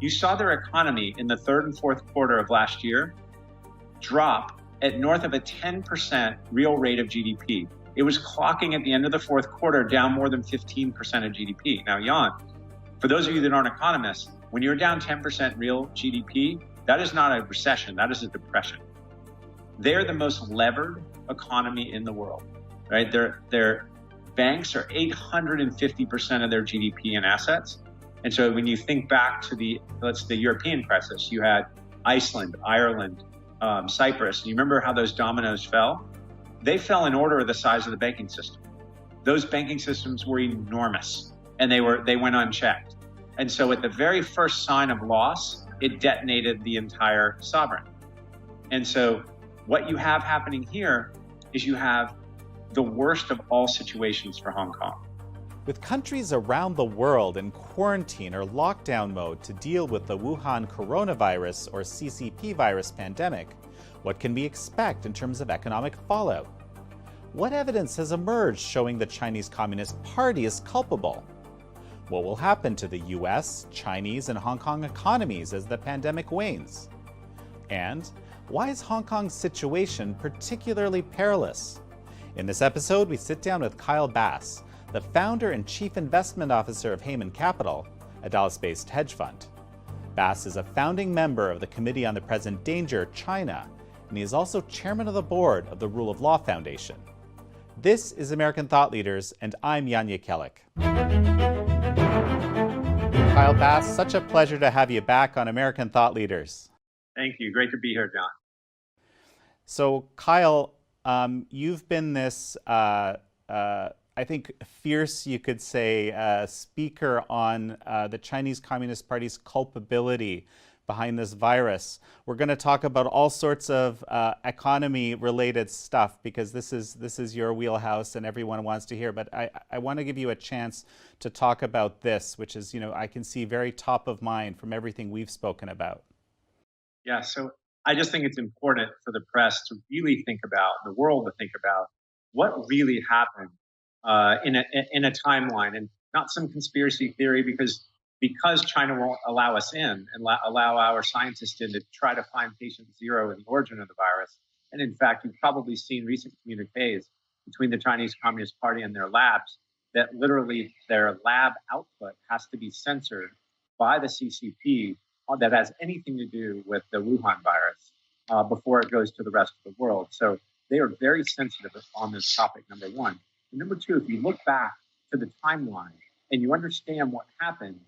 you saw their economy in the third and fourth quarter of last year drop at north of a 10% real rate of GDP. It was clocking at the end of the fourth quarter down more than 15% of GDP. Now, Jan, for those of you that aren't economists, when you're down 10% real GDP, that is not a recession, that is a depression. They're the most levered economy in the world, right? Their banks are 850% of their GDP in assets. And so when you think back to the European crisis, you had Iceland, Ireland, Cyprus. And you remember how those dominoes fell? They fell in order of the size of the banking system. Those banking systems were enormous and they went unchecked. And so at the very first sign of loss, it detonated the entire sovereign. And so what you have happening here is you have the worst of all situations for Hong Kong. With countries around the world in quarantine or lockdown mode to deal with the Wuhan coronavirus or CCP virus pandemic, what can we expect in terms of economic fallout? What evidence has emerged showing the Chinese Communist Party is culpable? What will happen to the US, Chinese, and Hong Kong economies as the pandemic wanes? And why is Hong Kong's situation particularly perilous? In this episode, we sit down with Kyle Bass, the founder and chief investment officer of Hayman Capital, a Dallas-based hedge fund. Bass is a founding member of the Committee on the Present Danger, China, and he is also chairman of the board of the Rule of Law Foundation. This is American Thought Leaders, and I'm Jan Jekielek. Kyle Bass, such a pleasure to have you back on American Thought Leaders. Thank you. Great to be here, John. So, Kyle, you've been this, I think, fierce, you could say, speaker on the Chinese Communist Party's culpability behind this virus. We're going to talk about all sorts of economy-related stuff because this is your wheelhouse and everyone wants to hear. But I want to give you a chance to talk about this, which is, I can see very top of mind from everything we've spoken about. Yeah, so I just think it's important for the press to really think about, the world to think about, what really happened in a timeline, and not some conspiracy theory because China won't allow us in and allow our scientists in to try to find patient zero in the origin of the virus. And in fact, you've probably seen recent communiques between the Chinese Communist Party and their labs that literally their lab output has to be censored by the CCP that has anything to do with the Wuhan virus before it goes to the rest of the world. So they are very sensitive on this topic, number one. And number two, if you look back to the timeline and you understand what happened,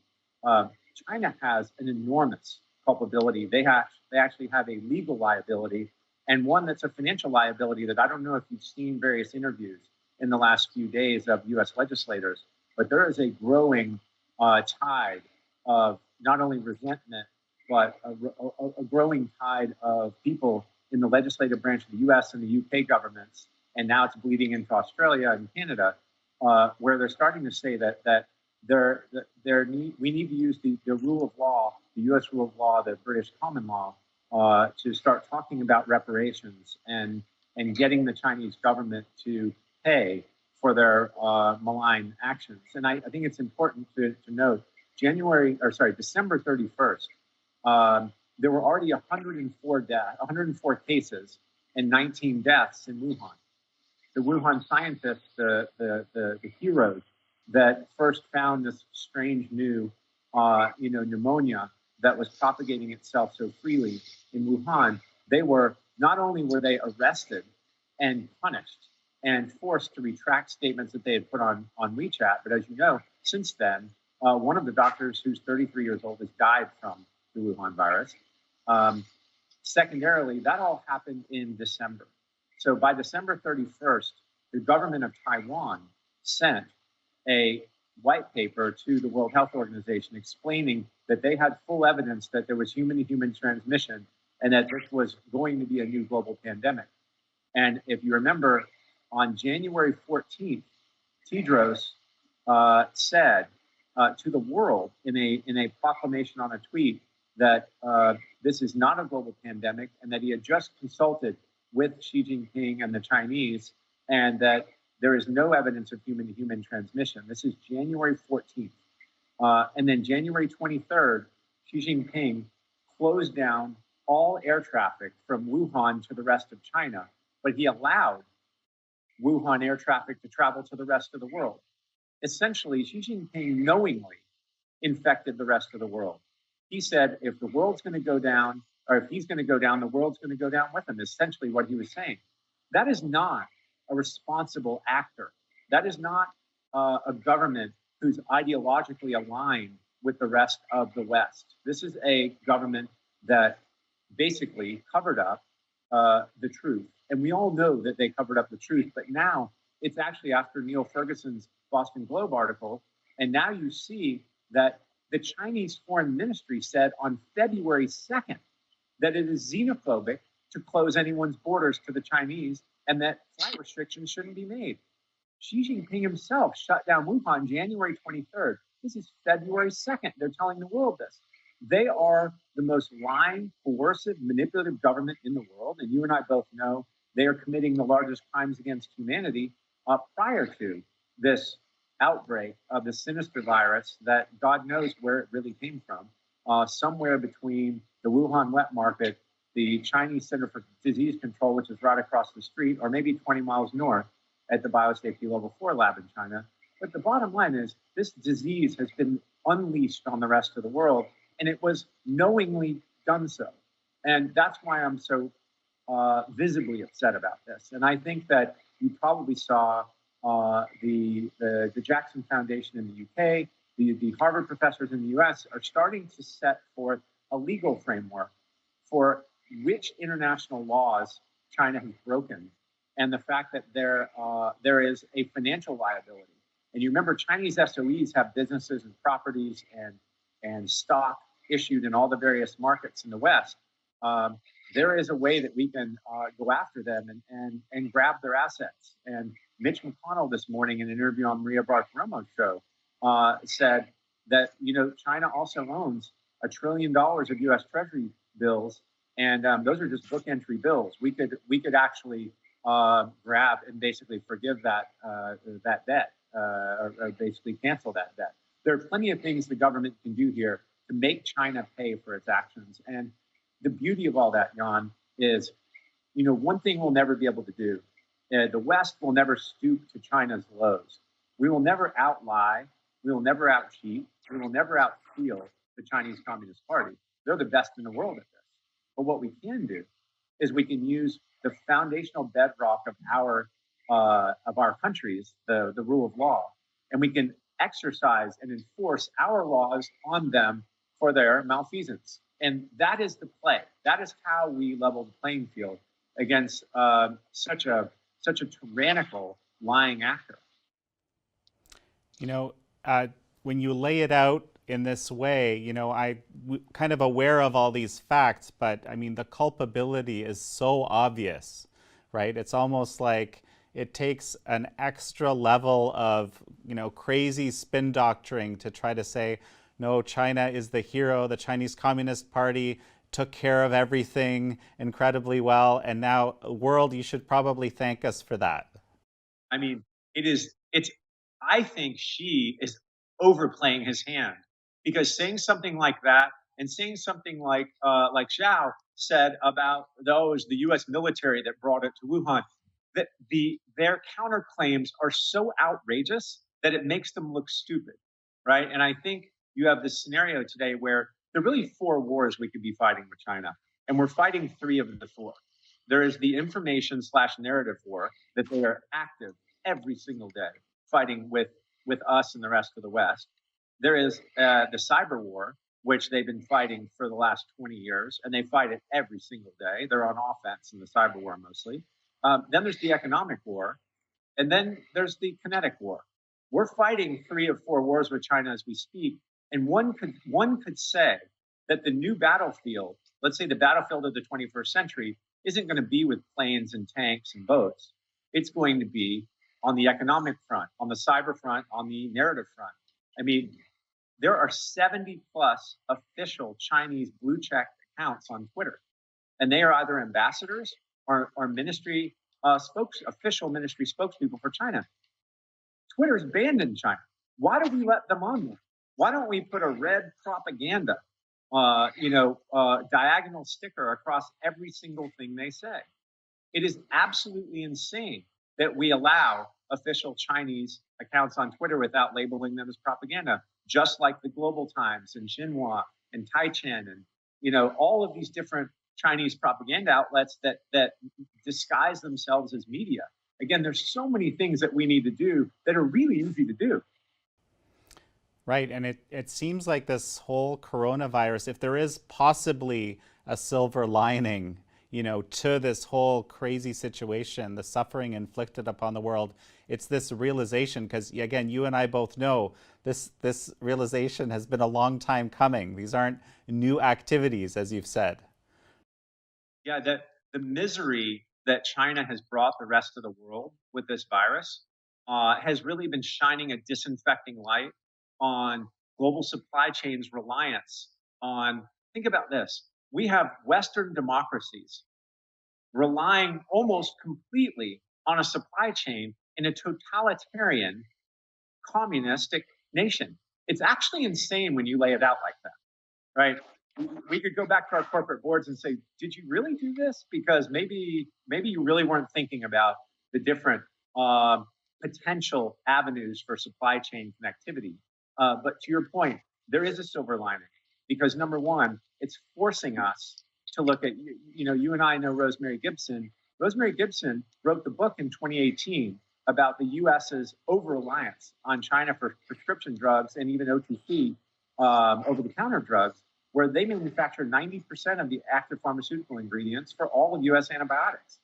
China has an enormous culpability. They actually have a legal liability and one that's a financial liability that I don't know if you've seen various interviews in the last few days of U.S. legislators, but there is a growing tide of not only resentment, but a growing tide of people in the legislative branch of the U.S. and the U.K. governments, and now it's bleeding into Australia and Canada, where they're starting to say that we need to use the rule of law, the U.S. rule of law, the British common law, to start talking about reparations and getting the Chinese government to pay for their malign actions. And I think it's important to note, December 31st, there were already 104 cases and 19 deaths in Wuhan. The Wuhan scientists, the heroes that first found this strange new, pneumonia that was propagating itself so freely in Wuhan, not only were they arrested and punished and forced to retract statements that they had put on WeChat, but as you know, since then, one of the doctors who's 33 years old has died from the Wuhan virus. Secondarily, that all happened in December. So by December 31st, the government of Taiwan sent a white paper to the World Health Organization explaining that they had full evidence that there was human-to-human transmission and that this was going to be a new global pandemic. And if you remember, on January 14th, Tedros said to the world in a proclamation on a tweet that this is not a global pandemic and that he had just consulted with Xi Jinping and the Chinese and that there is no evidence of human-to-human transmission. This is January 14th. And then January 23rd, Xi Jinping closed down all air traffic from Wuhan to the rest of China, but he allowed Wuhan air traffic to travel to the rest of the world. Essentially, Xi Jinping knowingly infected the rest of the world. He said, if the world's going to go down, or if he's going to go down, the world's going to go down with him, essentially what he was saying. That is not a responsible actor. That is not a government who's ideologically aligned with the rest of the West. This is a government that basically covered up the truth. And we all know that they covered up the truth, but now it's actually after Neil Ferguson's Boston Globe article, and now you see that the Chinese Foreign Ministry said on February 2nd that it is xenophobic to close anyone's borders to the Chinese and that flight restrictions shouldn't be made. Xi Jinping himself shut down Wuhan January 23rd. This is February 2nd. They're telling the world this. They are the most lying, coercive, manipulative government in the world. And you and I both know they are committing the largest crimes against humanity prior to this outbreak of the sinister virus that God knows where it really came from. Somewhere between the Wuhan wet market, the Chinese Center for Disease Control, which is right across the street, or maybe 20 miles north at the Biosafety Level 4 lab in China. But the bottom line is this disease has been unleashed on the rest of the world, and it was knowingly done so. And that's why I'm so visibly upset about this. And I think that you probably saw the Jackson Foundation in the UK, the Harvard professors in the US are starting to set forth a legal framework for which international laws China has broken, and the fact that there is a financial liability. And you remember Chinese SOEs have businesses and properties and stock issued in all the various markets in the West. There is a way that we can go after them and grab their assets. And Mitch McConnell this morning in an interview on Maria Bartiromo's show said that, China also owns $1 trillion of U.S. Treasury bills, and those are just book entry bills. We could actually grab and basically forgive that debt, or basically cancel that debt. There are plenty of things the government can do here to make China pay for its actions. And the beauty of all that, Jan, is, one thing we'll never be able to do. The West will never stoop to China's lows. We will never outlie. We will never out-cheat. We will never out-steal the Chinese Communist Party. They're the best in the world at this. But what we can do is we can use the foundational bedrock of our countries, the rule of law, and we can exercise and enforce our laws on them for their malfeasance. And that is the play. That is how we level the playing field against such a tyrannical, lying actor. When you lay it out in this way, I'm kind of aware of all these facts, but I mean, the culpability is so obvious, right? It's almost like it takes an extra level of, crazy spin doctoring to try to say, no, China is the hero. The Chinese Communist Party took care of everything incredibly well. And now, world, you should probably thank us for that. I mean, I think Xi is overplaying his hand, because saying something like that and saying something like Zhao said about those, the U.S. military that brought it to Wuhan, that their counterclaims are so outrageous that it makes them look stupid, right? And I think you have this scenario today where there are really 4 wars we could be fighting with China, and we're fighting 3 of the 4. There is the information/narrative war that they are active every single day fighting with us and the rest of the West. There is the cyber war, which they've been fighting for the last 20 years, and they fight it every single day. They're on offense in the cyber war mostly. Then there's the economic war, and then there's the kinetic war. We're fighting 3 of 4 wars with China as we speak, and one could say that the new battlefield, let's say the battlefield of the 21st century, isn't going to be with planes and tanks and boats. It's going to be on the economic front, on the cyber front, on the narrative front. I mean, there are 70 plus official Chinese blue check accounts on Twitter, and they are either ambassadors or ministry official ministry spokespeople for China. Twitter is banned in China. Why do we let them on there? Why don't we put a red propaganda diagonal sticker across every single thing they say. It is absolutely insane that we allow official Chinese accounts on Twitter without labeling them as propaganda, just like the Global Times and Xinhua and Taichin and all of these different Chinese propaganda outlets that disguise themselves as media. Again, there's so many things that we need to do that are really easy to do. Right, and it seems like this whole coronavirus, if there is possibly a silver lining, to this whole crazy situation, the suffering inflicted upon the world, it's this realization, because again, you and I both know this realization has been a long time coming. These aren't new activities, as you've said. Yeah, the misery that China has brought the rest of the world with this virus has really been shining a disinfecting light on global supply chains' reliance on, think about this, we have Western democracies relying almost completely on a supply chain in a totalitarian communistic nation. It's actually insane when you lay it out like that, right? We could go back to our corporate boards and say, did you really do this? Because maybe you really weren't thinking about the different potential avenues for supply chain connectivity. But to your point, there is a silver lining because number one, it's forcing us to look at, you and I know Rosemary Gibson. Rosemary Gibson wrote the book in 2018 about the US's over-reliance on China for prescription drugs and even OTC, over-the-counter drugs, where they manufacture 90% of the active pharmaceutical ingredients for all of US antibiotics.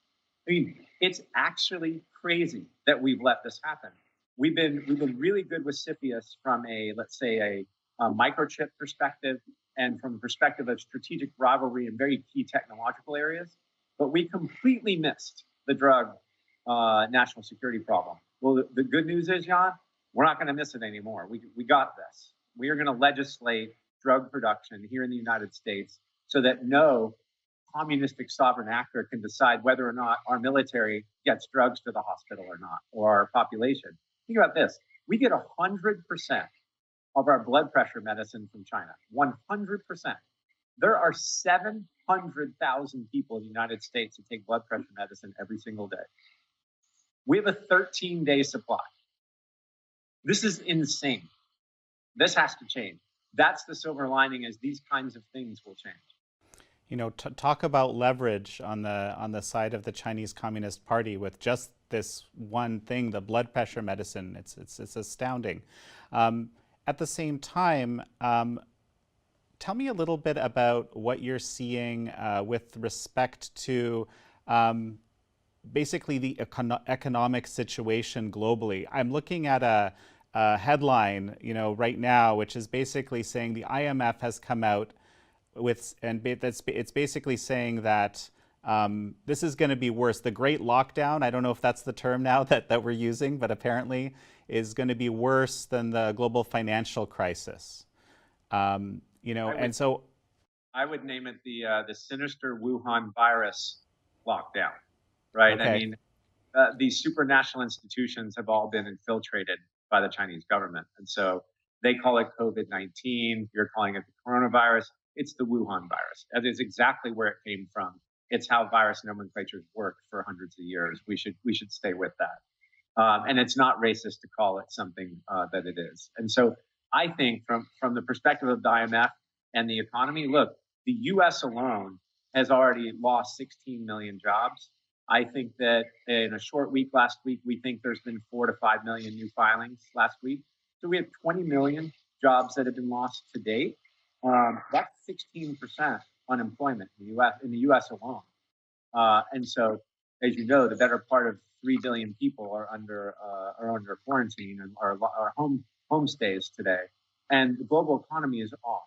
I mean, it's actually crazy that we've let this happen. We've been really good with CFIUS from let's say a microchip perspective and from the perspective of strategic rivalry in very key technological areas, but we completely missed the drug national security problem. Well, the good news is, Jan, we're not going to miss it anymore. We got this. We are going to legislate drug production here in the United States so that no communistic sovereign actor can decide whether or not our military gets drugs to the hospital or not, or our population. Think about this. We get 100% of our blood pressure medicine from China. 100%. There are 700,000 people in the United States who take blood pressure medicine every single day. We have a 13-day supply. This is insane. This has to change. That's the silver lining, is these kinds of things will change. Talk about leverage on the side of the Chinese Communist Party with just this one thing, the blood pressure medicine. It's astounding. At the same time, tell me a little bit about what you're seeing with respect to basically the economic situation globally. I'm looking at a headline, right now, which is basically saying the IMF has come out with, and it's basically saying that this is going to be worse. The Great Lockdown, I don't know if that's the term now that we're using, but apparently is going to be worse than the global financial crisis. And so I would name it the sinister Wuhan virus lockdown, right? Okay. I mean, these supranational institutions have all been infiltrated by the Chinese government. And so they call it COVID-19. You're calling it the coronavirus. It's the Wuhan virus. That is exactly where it came from. It's how virus nomenclatures worked for hundreds of years. We should stay with that. And it's not racist to call it something that it is. And so I think from the perspective of the IMF and the economy, look, the U.S. alone has already lost 16 million jobs. I think that in a short week last week, we think there's been 4 to 5 million new filings last week. So we have 20 million jobs that have been lost to date. That's 16% unemployment in the U.S. alone. And so, as you know, the better part of 3 billion people are under quarantine and are home stays today. And the global economy is off.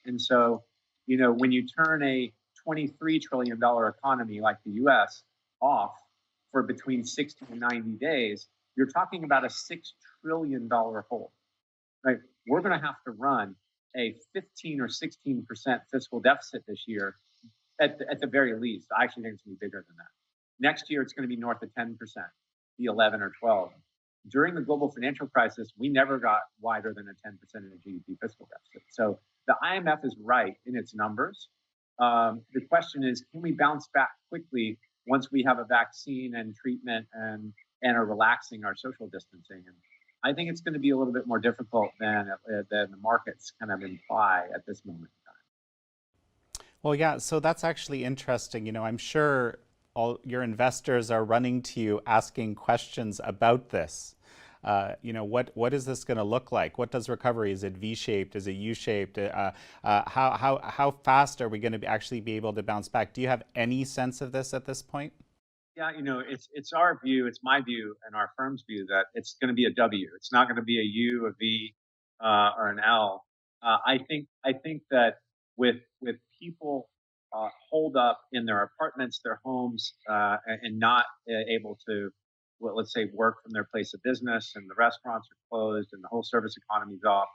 And so, when you turn a $23 trillion economy like the U.S. off for between 60 and 90 days, you're talking about a $6 trillion hole, right? We're going to have to run a 15 or 16% fiscal deficit this year at the very least. I actually think it's going to be bigger than that. Next year, it's going to be north of 10%, be 11 or 12. During the global financial crisis, we never got wider than a 10% of the GDP fiscal deficit. So the IMF is right in its numbers. The question is, can we bounce back quickly once we have a vaccine and treatment and are relaxing our social distancing? And I think it's going to be a little bit more difficult than the markets kind of imply at this moment in time. Well, yeah, so that's actually interesting. You know, I'm sure all your investors are running to you asking questions about this. You know, what is this going to look like? What does recovery? Is it V-shaped? Is it U-shaped? How fast are we going to actually be able to bounce back? Do you have any sense of this at this point? Yeah, you know, it's our view, it's my view, and our firm's view that it's going to be a W. It's not going to be a U, a V, or an L. I think that with people holed up in their apartments, their homes, and not able to, well, let's say, work from their place of business, and the restaurants are closed, and the whole service economy's off.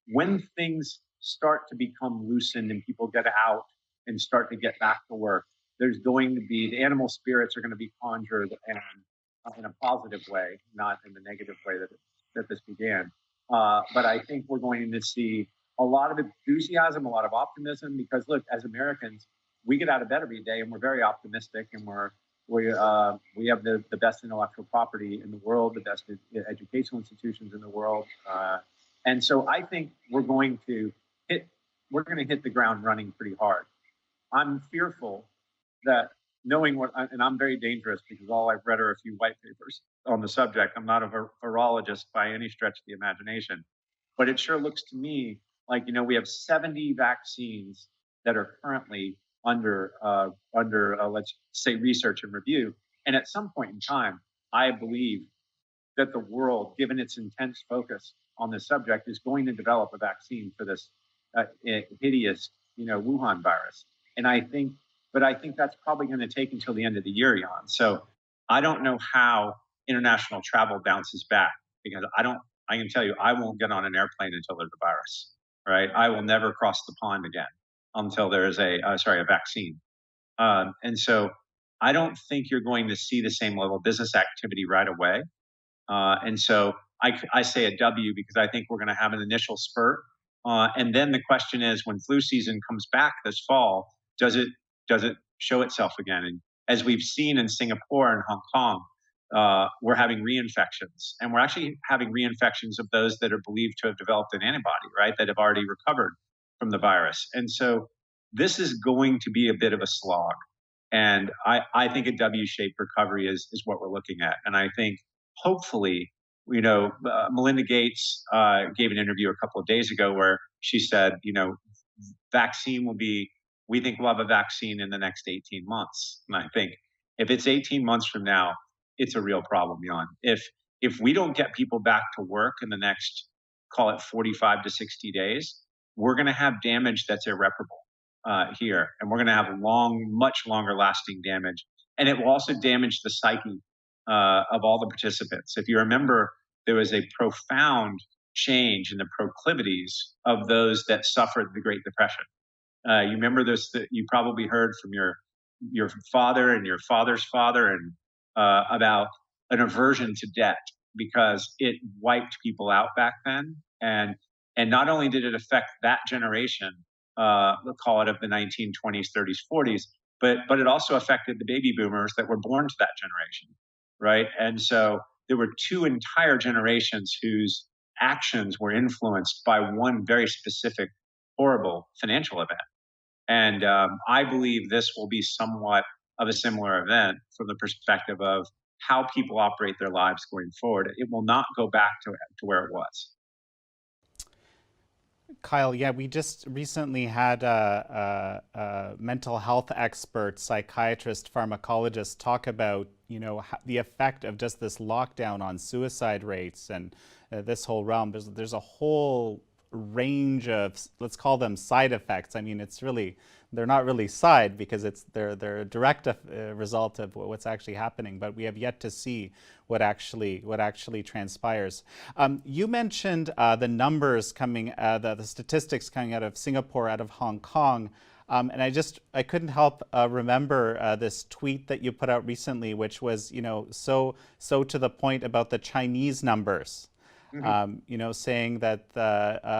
When things start to become loosened and people get out and start to get back to work, there's going to be the animal spirits are going to be conjured, and in a positive way, not in the negative way that this began. But I think we're going to see a lot of enthusiasm, a lot of optimism, because look, as Americans, we get out of bed every day and we're very optimistic, and we have the best intellectual property in the world, the best educational institutions in the world, and so I think we're going to hit the ground running pretty hard. I'm fearful that knowing and I'm very dangerous because all I've read are a few white papers on the subject. I'm not a virologist by any stretch of the imagination, but it sure looks to me like, you know, we have 70 vaccines that are currently under let's say research and review. And at some point in time, I believe that the world, given its intense focus on this subject, is going to develop a vaccine for this hideous, you know, Wuhan virus. And I think that's probably going to take until the end of the year, Jan. So I don't know how international travel bounces back, because I can tell you, I won't get on an airplane until there's a virus, right? I will never cross the pond again until there is a vaccine. And so I don't think you're going to see the same level of business activity right away. And so I say a W because I think we're going to have an initial spurt. And then the question is, when flu season comes back this fall, does it show itself again? And as we've seen in Singapore and Hong Kong, we're having reinfections, and we're actually having reinfections of those that are believed to have developed an antibody, right, that have already recovered from the virus. And so this is going to be a bit of a slog. And I think a W-shaped recovery is what we're looking at. And I think hopefully, you know, Melinda Gates gave an interview a couple of days ago where she said, you know, we think we'll have a vaccine in the next 18 months. And I think if it's 18 months from now, it's a real problem, Jan. If we don't get people back to work in the next, call it 45 to 60 days, we're going to have damage that's irreparable here. And we're going to have much longer lasting damage. And it will also damage the psyche of all the participants. If you remember, there was a profound change in the proclivities of those that suffered the Great Depression. You remember this, that you probably heard from your father and your father's father, and about an aversion to debt, because it wiped people out back then. And not only did it affect that generation, we'll call it of the 1920s, 30s, 40s, but it also affected the baby boomers that were born to that generation, right? And so there were two entire generations whose actions were influenced by one very specific, horrible financial event. And I believe this will be somewhat of a similar event from the perspective of how people operate their lives going forward. It will not go back to where it was. Kyle, yeah, we just recently had a mental health expert, psychiatrist, pharmacologist talk about, you know, the effect of just this lockdown on suicide rates and this whole realm. There's a whole range of, let's call them side effects. I mean, they're not really side, because they're a direct result of what's actually happening, but we have yet to see what actually transpires. You mentioned the numbers coming, the statistics coming out of Singapore, out of Hong Kong, and I couldn't help remember this tweet that you put out recently, which was, you know, so to the point about the Chinese numbers. Hmm. saying that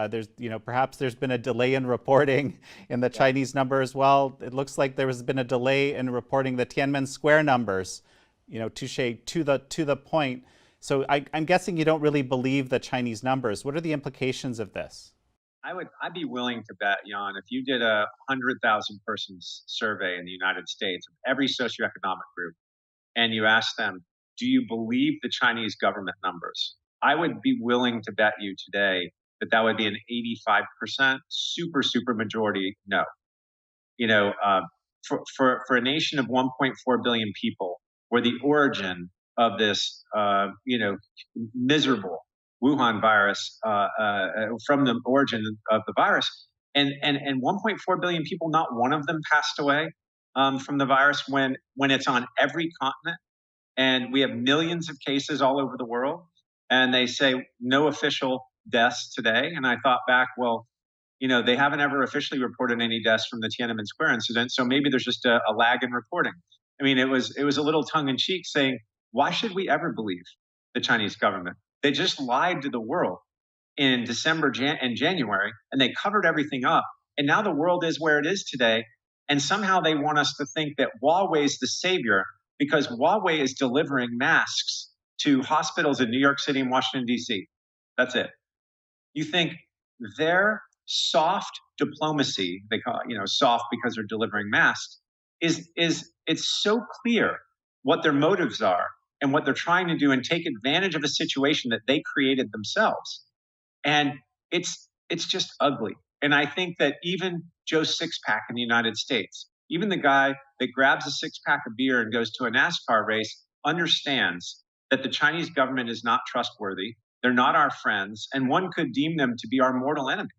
there's, perhaps there's been a delay in reporting in the Yeah. Chinese numbers. Well, it looks like there has been a delay in reporting the Tiananmen Square numbers, touche, to the point. So I'm guessing you don't really believe the Chinese numbers. What are the implications of this? I'd be willing to bet, Jan, if you did a 100,000 person survey in the United States of every socioeconomic group, and you asked them, do you believe the Chinese government numbers? I would be willing to bet you today that that would be an 85% super majority no. You know, for a nation of 1.4 billion people, where the origin of this, miserable Wuhan virus, from the origin of the virus, and 1.4 billion people, not one of them passed away from the virus when it's on every continent, and we have millions of cases all over the world, and they say no official deaths today. And I thought back, well, they haven't ever officially reported any deaths from the Tiananmen Square incident, so maybe there's just a lag in reporting. I mean, it was a little tongue in cheek saying, why should we ever believe the Chinese government? They just lied to the world in December and January, and they covered everything up. And now the world is where it is today. And somehow they want us to think that Huawei is the savior because Huawei is delivering masks to hospitals in New York City and Washington, D.C. That's it. You think their soft diplomacy, they call it, soft because they're delivering masks, is it's so clear what their motives are and what they're trying to do and take advantage of a situation that they created themselves. And it's just ugly. And I think that even Joe Sixpack in the United States, even the guy that grabs a six-pack of beer and goes to a NASCAR race, understands that the Chinese government is not trustworthy. They're not our friends, and one could deem them to be our mortal enemy.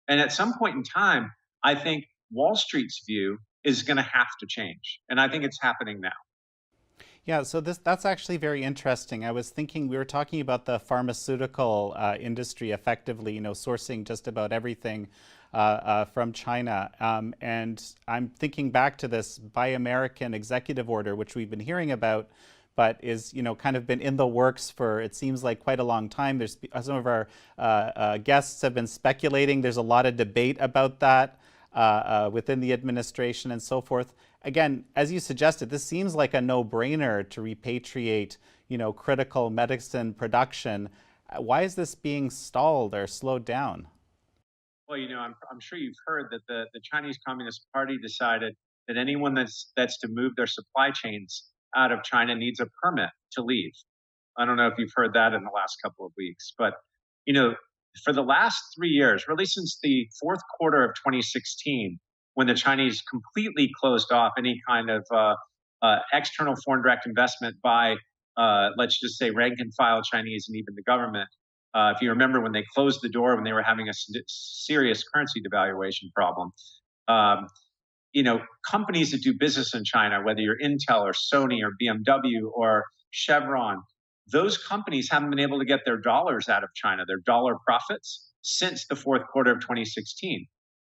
And at some point in time, I think Wall Street's view is going to have to change. And I think it's happening now. Yeah, so that's actually very interesting. I was thinking we were talking about the pharmaceutical industry effectively, sourcing just about everything from China. And I'm thinking back to this Buy American executive order, which we've been hearing about, but is kind of been in the works for, it seems like, quite a long time. There's some of our guests have been speculating. There's a lot of debate about that within the administration and so forth. Again, as you suggested, this seems like a no-brainer to repatriate, critical medicine production. Why is this being stalled or slowed down? Well, I'm sure you've heard that the Chinese Communist Party decided that anyone that's to move their supply chains out of China needs a permit to leave. I don't know if you've heard that in the last couple of weeks, but for the last 3 years, really since the fourth quarter of 2016, when the Chinese completely closed off any kind of external foreign direct investment by, let's just say, rank and file Chinese and even the government. If you remember when they closed the door when they were having a serious currency devaluation problem, companies that do business in China, whether you're Intel or Sony or BMW or Chevron, those companies haven't been able to get their dollars out of China, their dollar profits, since the fourth quarter of 2016.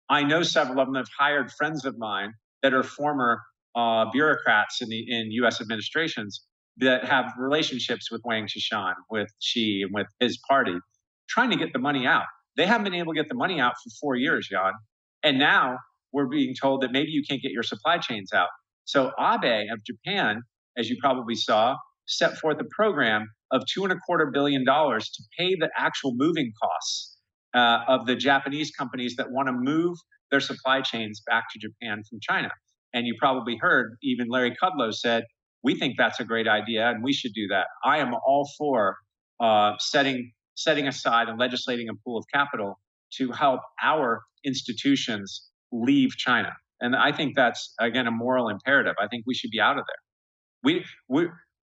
I know several of them have hired friends of mine that are former bureaucrats in U.S. administrations that have relationships with Wang Qishan, with Xi, and with his party, trying to get the money out. They haven't been able to get the money out for 4 years, Jan. And now we're being told that maybe you can't get your supply chains out. So Abe of Japan, as you probably saw, set forth a program of $2.25 billion to pay the actual moving costs of the Japanese companies that want to move their supply chains back to Japan from China. And you probably heard even Larry Kudlow said, we think that's a great idea and we should do that. I am all for setting aside and legislating a pool of capital to help our institutions leave China. And I think that's, again, a moral imperative. I think we should be out of there. We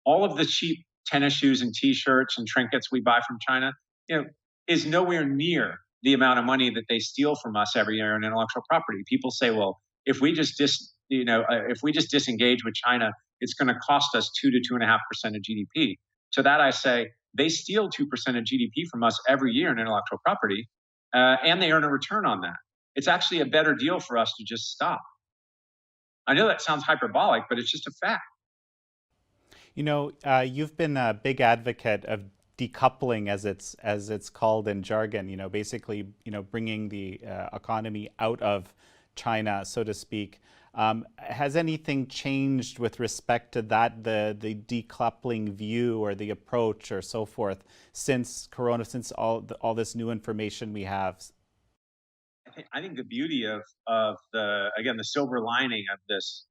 all of the cheap tennis shoes and T-shirts and trinkets we buy from China, is nowhere near the amount of money that they steal from us every year in intellectual property. People say, well, if we just disengage with China, it's going to cost us 2 to 2.5% of GDP. To that I say, they steal 2% of GDP from us every year in intellectual property, and they earn a return on that. It's actually a better deal for us to just stop. I know that sounds hyperbolic, but it's just a fact. You've been a big advocate of decoupling, as it's called in jargon. Basically, bringing the economy out of China, so to speak. Has anything changed with respect to that, the decoupling view or the approach or so forth, since all this new information we have? I think the beauty of the silver lining of this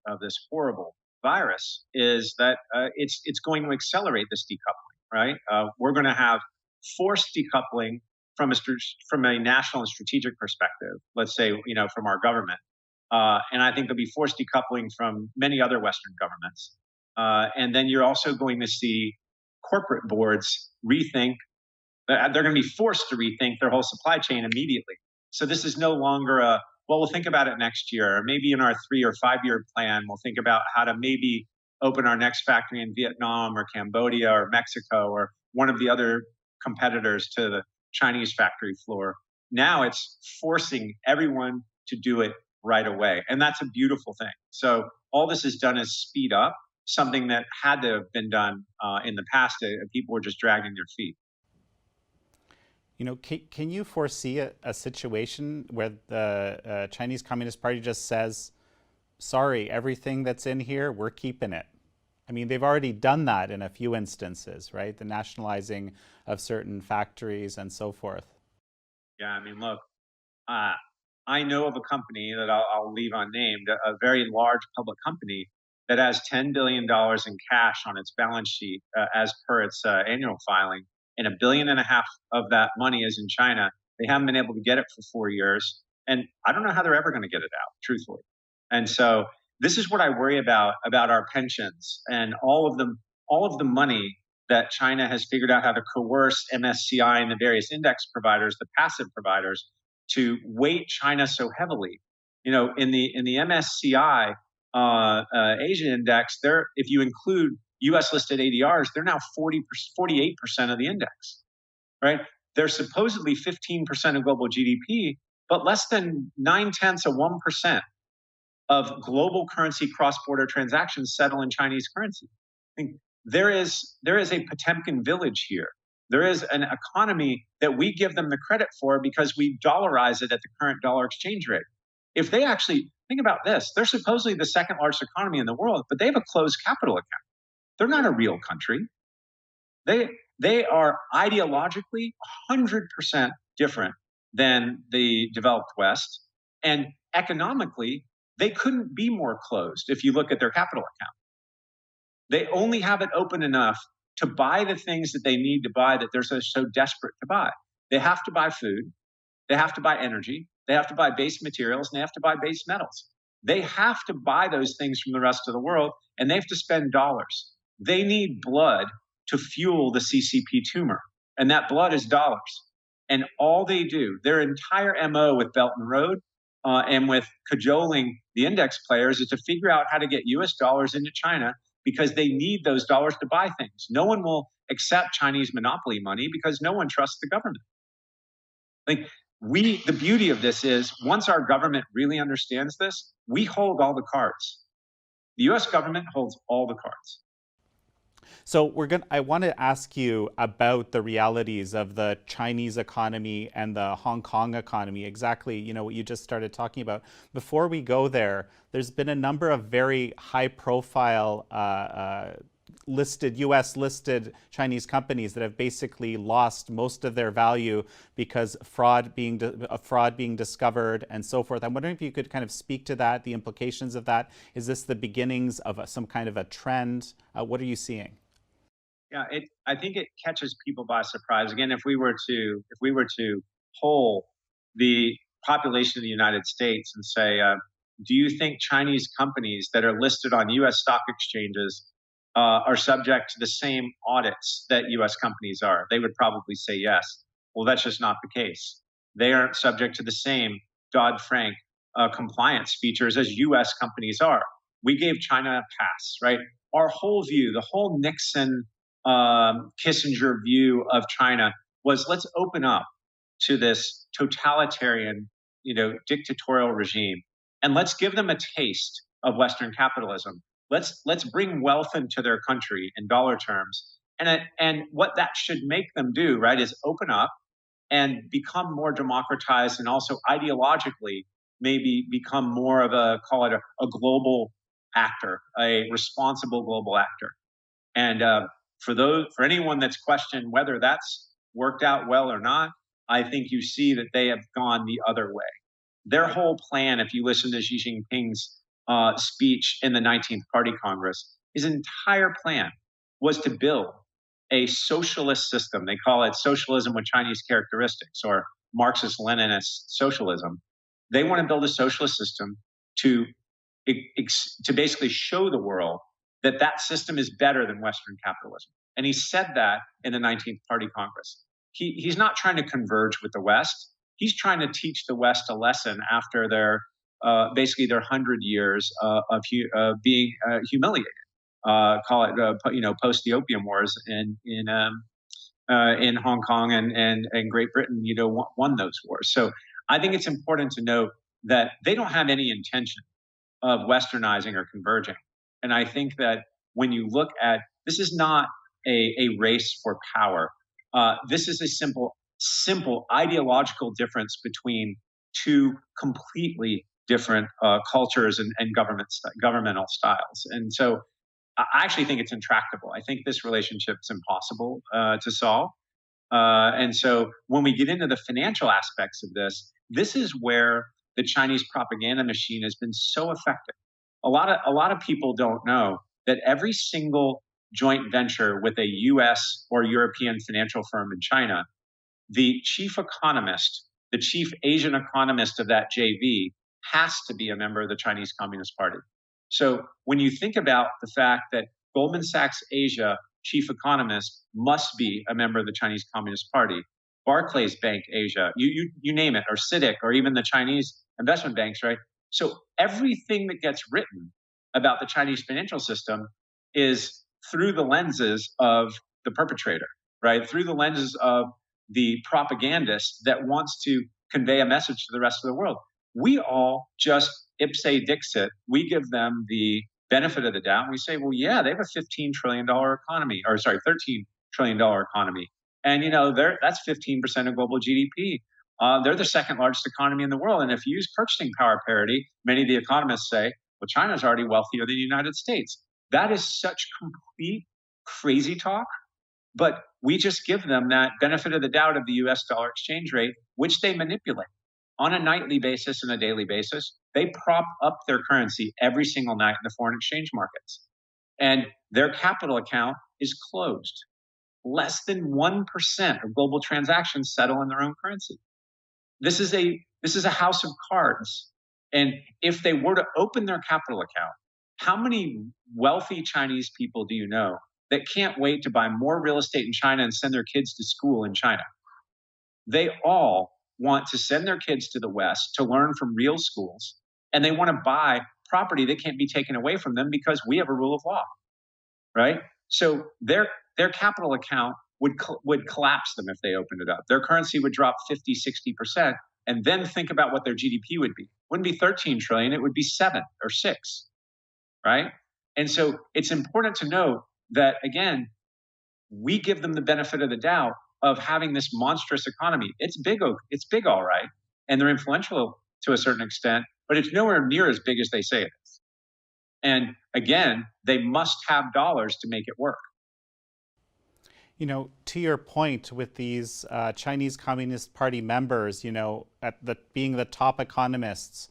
horrible virus is that it's going to accelerate this decoupling, right? We're going to have forced decoupling from a national and strategic perspective. Let's say, from our government. And I think there'll be forced decoupling from many other Western governments. And then you're also going to see corporate boards rethink. They're going to be forced to rethink their whole supply chain immediately. So this is no longer we'll think about it next year, or maybe in our 3 or 5 year plan, we'll think about how to maybe open our next factory in Vietnam or Cambodia or Mexico or one of the other competitors to the Chinese factory floor. Now it's forcing everyone to do it right away. And that's a beautiful thing. So all this has done is speed up something that had to have been done in the past. People were just dragging their feet. Can you foresee a situation where the Chinese Communist Party just says, sorry, everything that's in here, we're keeping it? I mean, they've already done that in a few instances, right? The nationalizing of certain factories and so forth. Yeah, I mean, look, I know of a company that I'll leave unnamed, a very large public company that has $10 billion in cash on its balance sheet as per its annual filing. And $1.5 billion of that money is in China. They haven't been able to get it for 4 years. And I don't know how they're ever going to get it out, truthfully. And so this is what I worry about our pensions and all of the money that China has figured out how to coerce MSCI and the various index providers, the passive providers, to weight China so heavily. In the MSCI Asia index, if you include U.S. listed ADRs, they're now 48% of the index, right? They're supposedly 15% of global GDP, but less than 0.9% of global currency cross-border transactions settle in Chinese currency. I think there is a Potemkin village here. There is an economy that we give them the credit for because we dollarize it at the current dollar exchange rate. If they actually think about this, they're supposedly the second largest economy in the world, but they have a closed capital account. They're not a real country. They are ideologically 100% different than the developed West. And economically, they couldn't be more closed if you look at their capital account. They only have it open enough to buy the things that they need to buy that they're so desperate to buy. They have to buy food. They have to buy energy. They have to buy base materials, and they have to buy base metals. They have to buy those things from the rest of the world, and they have to spend dollars. They need blood to fuel the CCP tumor, and that blood is dollars. And all they do, their entire MO with Belt and Road and with cajoling the index players, is to figure out how to get US dollars into China because they need those dollars to buy things. No one will accept Chinese monopoly money because no one trusts the government. The beauty of this is once our government really understands this, we hold all the cards. The US government holds all the cards. So I want to ask you about the realities of the Chinese economy and the Hong Kong economy, exactly, what you just started talking about. Before we go there, there's been a number of very high profile US listed Chinese companies that have basically lost most of their value because fraud being discovered and so forth. I'm wondering if you could kind of speak to that, the implications of that. Is this the beginnings of some kind of a trend? What are you seeing? Yeah, I think it catches people by surprise. Again, if we were to poll the population of the United States and say, do you think Chinese companies that are listed on U.S. stock exchanges are subject to the same audits that U.S. companies are? They would probably say yes. Well, that's just not the case. They aren't subject to the same Dodd-Frank compliance features as U.S. companies are. We gave China a pass, right? Our whole view, the whole Nixon Kissinger view of China was let's open up to this totalitarian, dictatorial regime, and let's give them a taste of Western capitalism. Let's bring wealth into their country in dollar terms, And what that should make them do, right, is open up and become more democratized, and also ideologically maybe become more of a, call it a global actor, a responsible global actor. And for anyone that's questioned whether that's worked out well or not, I think you see that they have gone the other way. Their whole plan, if you listen to Xi Jinping's speech in the 19th Party Congress, his entire plan was to build a socialist system. They call it socialism with Chinese characteristics, or Marxist-Leninist socialism. They want to build a socialist system to basically show the world that that system is better than Western capitalism. And he said that in the 19th Party Congress. He's not trying to converge with the West. He's trying to teach the West a lesson after basically their 100 years of being humiliated. Call it post the Opium Wars in Hong Kong and Great Britain, won those wars. So I think it's important to note that they don't have any intention of westernizing or converging. And I think that when you look at, this is not a race for power. This is a simple ideological difference between two completely different cultures and governmental styles. And so I actually think it's intractable. I think this relationship's impossible to solve. And so when we get into the financial aspects of this is where the Chinese propaganda machine has been so effective. A lot of people don't know that every single joint venture with a U.S. or European financial firm in China, the chief economist, the chief Asian economist of that JV has to be a member of the Chinese Communist Party. So when you think about the fact that Goldman Sachs Asia chief economist must be a member of the Chinese Communist Party, Barclays Bank Asia, you name it, or CITIC, or even the Chinese investment banks, right? So everything that gets written about the Chinese financial system is through the lenses of the perpetrator, right? Through the lenses of the propagandist that wants to convey a message to the rest of the world. We all just ipse dixit, we give them the benefit of the doubt. And we say, well, yeah, they have a $15 trillion economy, or sorry, $13 trillion economy. And, that's 15% of global GDP. They're the second largest economy in the world. And if you use purchasing power parity, many of the economists say, well, China's already wealthier than the United States. That is such complete crazy talk. But we just give them that benefit of the doubt of the US dollar exchange rate, which they manipulate on a nightly basis and a daily basis. They prop up their currency every single night in the foreign exchange markets. And their capital account is closed. Less than 1% of global transactions settle in their own currency. This is a house of cards. And if they were to open their capital account, how many wealthy Chinese people do you know that can't wait to buy more real estate in China and send their kids to school in China? They all want to send their kids to the West to learn from real schools, and they want to buy property that can't be taken away from them because we have a rule of law, right? So their capital account would collapse them if they opened it up. Their currency would drop 50, 60%, and then think about what their GDP would be. It wouldn't be 13 trillion, it would be 7 or 6, right? And so it's important to note that, again, we give them the benefit of the doubt of having this monstrous economy. It's big, all right, and they're influential to a certain extent, but it's nowhere near as big as they say it is. And again, they must have dollars to make it work. To your point with these Chinese Communist Party members, being the top economists,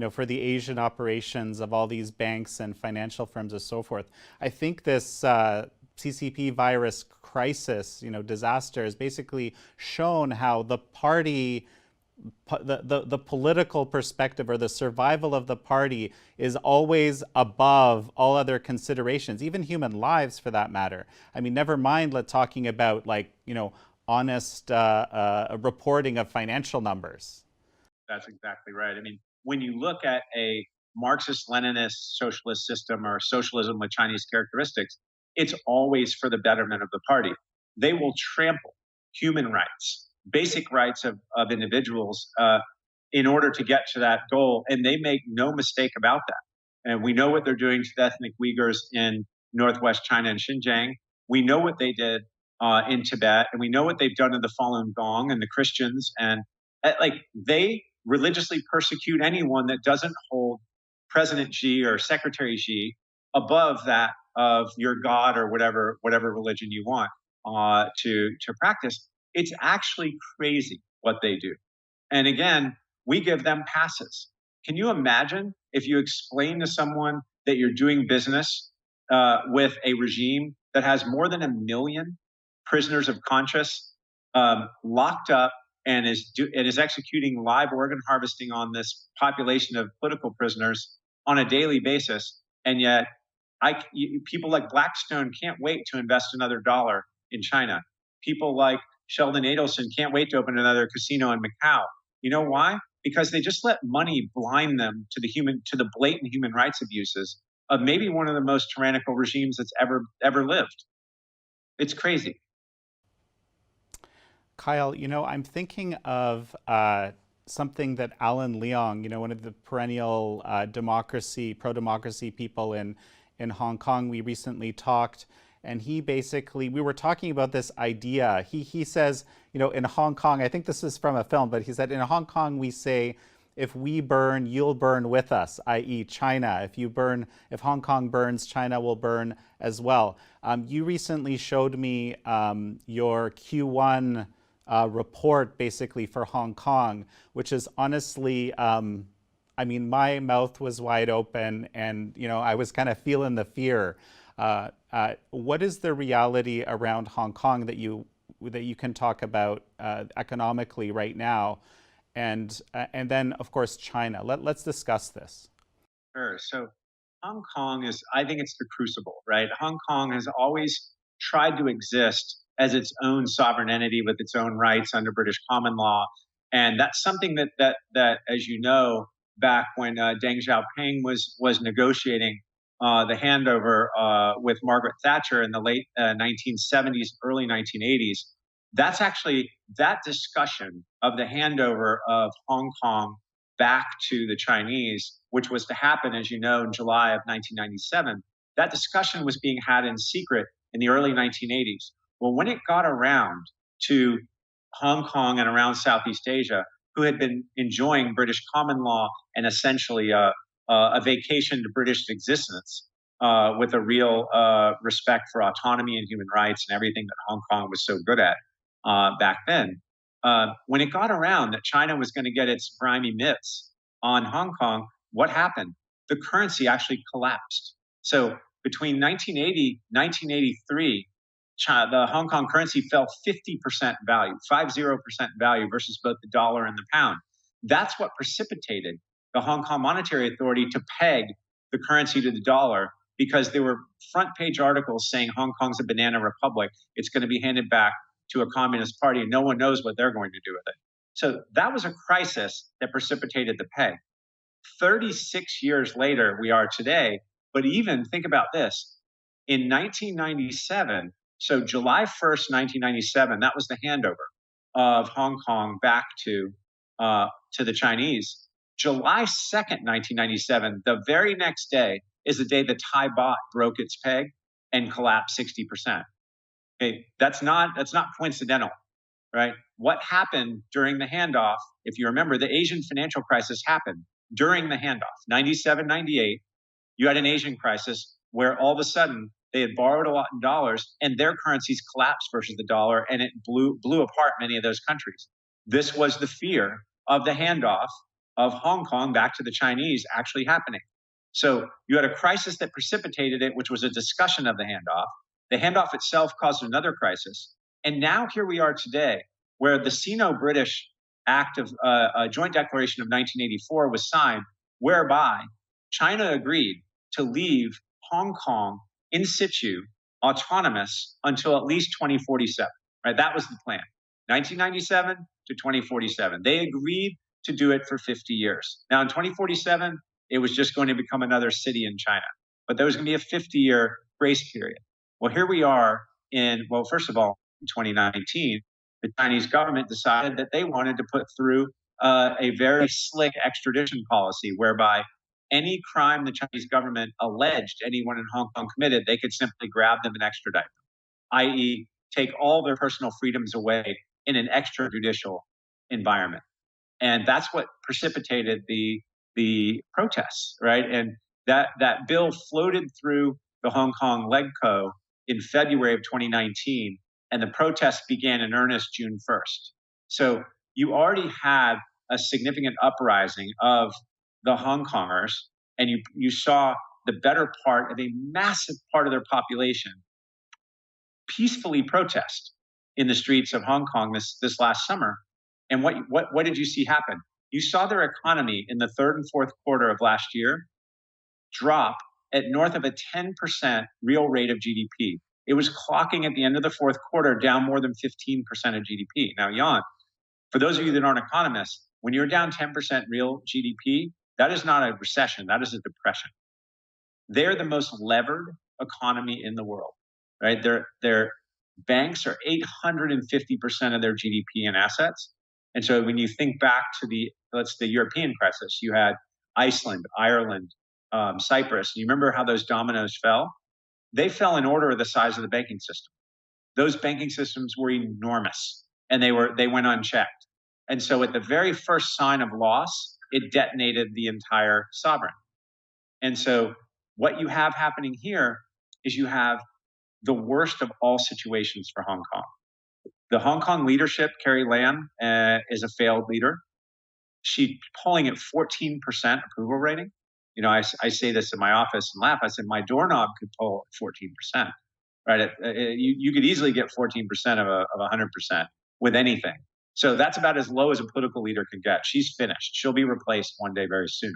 for the Asian operations of all these banks and financial firms and so forth, I think this CCP virus crisis, disaster has basically shown how the party, the political perspective or the survival of the party is always above all other considerations, even human lives for that matter. I mean, never mind talking about honest reporting of financial numbers. That's exactly right. I mean, when you look at a Marxist-Leninist socialist system or socialism with Chinese characteristics, it's always for the betterment of the party. They will trample human rights, basic rights of individuals in order to get to that goal. And they make no mistake about that. And we know what they're doing to the ethnic Uyghurs in northwest China and Xinjiang. We know what they did in Tibet, and we know what they've done to the Falun Gong and the Christians, and like they religiously persecute anyone that doesn't hold President Xi or Secretary Xi above that of your God or whatever religion you want to practice. It's actually crazy what they do. And again, we give them passes. Can you imagine if you explain to someone that you're doing business with a regime that has more than 1 million prisoners of conscience locked up and is executing live organ harvesting on this population of political prisoners on a daily basis, and yet people like Blackstone can't wait to invest another dollar in China. People like Sheldon Adelson can't wait to open another casino in Macau. You know why? Because they just let money blind them to the blatant human rights abuses of maybe one of the most tyrannical regimes that's ever lived. It's crazy. Kyle, I'm thinking of something that Alan Leong, one of the perennial pro-democracy people in Hong Kong, we recently talked, and we were talking about this idea. He says, in Hong Kong, I think this is from a film, but he said, in Hong Kong, we say, if we burn, you'll burn with us, i.e. China. If Hong Kong burns, China will burn as well. You recently showed me your Q1 report basically for Hong Kong, which is honestly, my mouth was wide open and, I was kind of feeling the fear. What is the reality around Hong Kong that you can talk about economically right now? And then, of course, China. Let's discuss this. Sure. So Hong Kong I think it's the crucible, right? Hong Kong has always tried to exist as its own sovereign entity with its own rights under British common law. And that's something that as you know, back when Deng Xiaoping was negotiating the handover with Margaret Thatcher in the late 1970s, early 1980s, that's actually that discussion of the handover of Hong Kong back to the Chinese, which was to happen, as you know, in July of 1997. That discussion was being had in secret in the early 1980s. Well, when it got around to Hong Kong and around Southeast Asia, who had been enjoying British common law and essentially a vacation to British existence with a real respect for autonomy and human rights and everything that Hong Kong was so good at back then. When it got around that China was going to get its grimy mitts on Hong Kong, what happened? The currency actually collapsed. So between 1980, 1983, the Hong Kong currency fell 50% value, 50% value versus both the dollar and the pound. That's what precipitated the Hong Kong Monetary Authority to peg the currency to the dollar, because there were front page articles saying Hong Kong's a banana republic. It's going to be handed back to a communist party, and no one knows what they're going to do with it. So that was a crisis that precipitated the peg. 36 years later, we are today. But even think about this. In 1997, so July 1st, 1997, that was the handover of Hong Kong back to the Chinese. July 2nd, 1997, the very next day is the day the Thai baht broke its peg and collapsed 60%. Okay, that's not coincidental, right? What happened during the handoff? If you remember, the Asian financial crisis happened during the handoff, 97, 98. You had an Asian crisis where all of a sudden they had borrowed a lot in dollars and their currencies collapsed versus the dollar, and it blew apart many of those countries. This was the fear of the handoff of Hong Kong back to the Chinese actually happening. So you had a crisis that precipitated it, which was a discussion of the handoff. The handoff itself caused another crisis. And now here we are today, where the Sino-British Act of Joint Declaration of 1984 was signed, whereby China agreed to leave Hong Kong in situ, autonomous, until at least 2047. Right? That was the plan. 1997 to 2047. They agreed to do it for 50 years. Now, in 2047, it was just going to become another city in China. But there was going to be a 50-year grace period. Well, here we are first of all, in 2019, the Chinese government decided that they wanted to put through a very slick extradition policy whereby any crime the Chinese government alleged anyone in Hong Kong committed, they could simply grab them and extradite them. i.e., take all their personal freedoms away in an extrajudicial environment. And that's what precipitated the protests, right? And that bill floated through the Hong Kong LegCo in February of 2019, and the protests began in earnest June 1st. So you already had a significant uprising of the Hong Kongers, and you saw the better part of a massive part of their population peacefully protest in the streets of Hong Kong this last summer. And what did you see happen? You saw their economy in the third and fourth quarter of last year drop at north of a 10% real rate of GDP. It was clocking at the end of the fourth quarter down more than 15% of GDP. Now, Jan, for those of you that aren't economists, when you're down 10% real GDP, that is not a recession, that is a depression. They're the most levered economy in the world, right? Their banks are 850% of their GDP in assets. And so when you think back to the European crisis, you had Iceland, Ireland, Cyprus. You remember how those dominoes fell? They fell in order of the size of the banking system. Those banking systems were enormous, and they went unchecked. And so at the very first sign of loss, it detonated the entire sovereign. And so what you have happening here is you have the worst of all situations for Hong Kong. The Hong Kong leadership, Carrie Lam, is a failed leader. She's polling at 14% approval rating. You know, I say this in my office and laugh. I said, my doorknob could poll at 14%, right? You could easily get 14% of 100% with anything. So that's about as low as a political leader can get. She's finished. She'll be replaced one day very soon.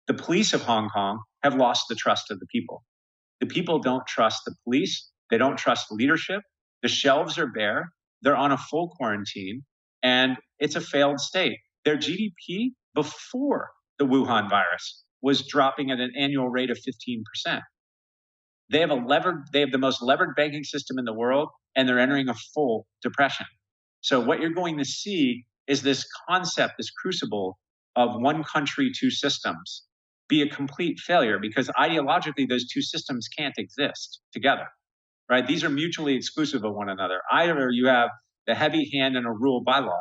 The police of Hong Kong have lost the trust of the people. The people don't trust the police. They don't trust the leadership. The shelves are bare. They're on a full quarantine, and it's a failed state. Their GDP before the Wuhan virus was dropping at an annual rate of 15%. They have the most levered banking system in the world, and they're entering a full depression. So what you're going to see is this concept, this crucible of one country, two systems, be a complete failure, because ideologically those two systems can't exist together, right? These are mutually exclusive of one another. Either you have the heavy hand and a rule by law,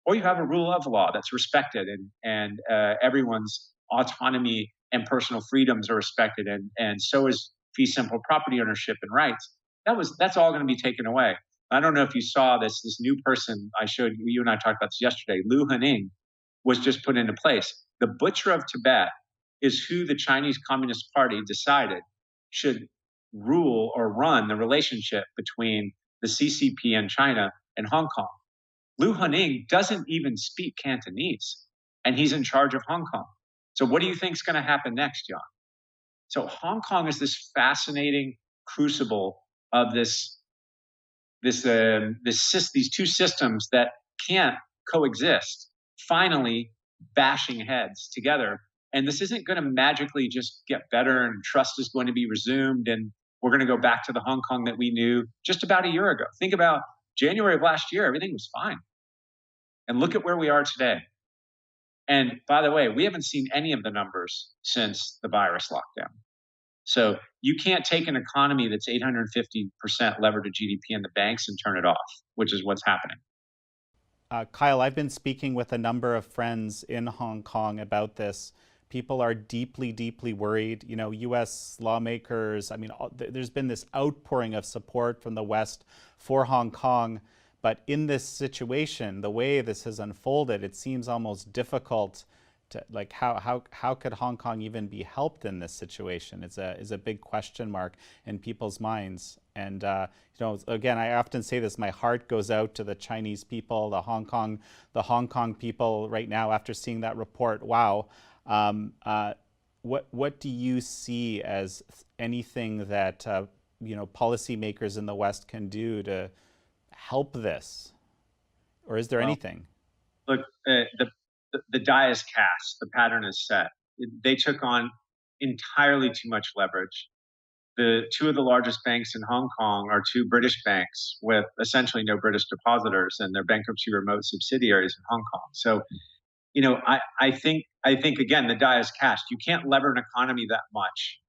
or you have a rule of law that's respected, and everyone's autonomy and personal freedoms are respected, and so is fee simple property ownership and rights. That's all going to be taken away. I don't know if you saw this new person I showed you and I talked about this yesterday. Liu Hening was just put into place. The butcher of Tibet is who the Chinese Communist Party decided should rule or run the relationship between the CCP and China and Hong Kong. Liu Hening doesn't even speak Cantonese, and he's in charge of Hong Kong. So what do you think is going to happen next, Jan? So Hong Kong is this fascinating crucible of these two systems that can't coexist, finally bashing heads together. And this isn't going to magically just get better and trust is going to be resumed and we're going to go back to the Hong Kong that we knew just about a year ago. Think about January of last year, everything was fine. And look at where we are today. And by the way, we haven't seen any of the numbers since the virus lockdown. So you can't take an economy that's 850% levered to GDP in the banks and turn it off, which is what's happening. Kyle, I've been speaking with a number of friends in Hong Kong about this. People are deeply, deeply worried. You know, U.S. lawmakers, I mean, there's been this outpouring of support from the West for Hong Kong. But in this situation, the way this has unfolded, it seems almost difficult to, like, how could Hong Kong even be helped in this situation? Is a big question mark in people's minds. And you know, again, I often say this: my heart goes out to the Chinese people, the Hong Kong people right now after seeing that report. Wow. What do you see as anything that you know, policymakers in the West can do to help this, or is there anything? Look, the die is cast. The pattern is set. They took on entirely too much leverage. The two of the largest banks in Hong Kong are two British banks with essentially no British depositors, and their bankruptcy remote subsidiaries in Hong Kong. So, you know, I think again, the die is cast. You can't lever an economy that much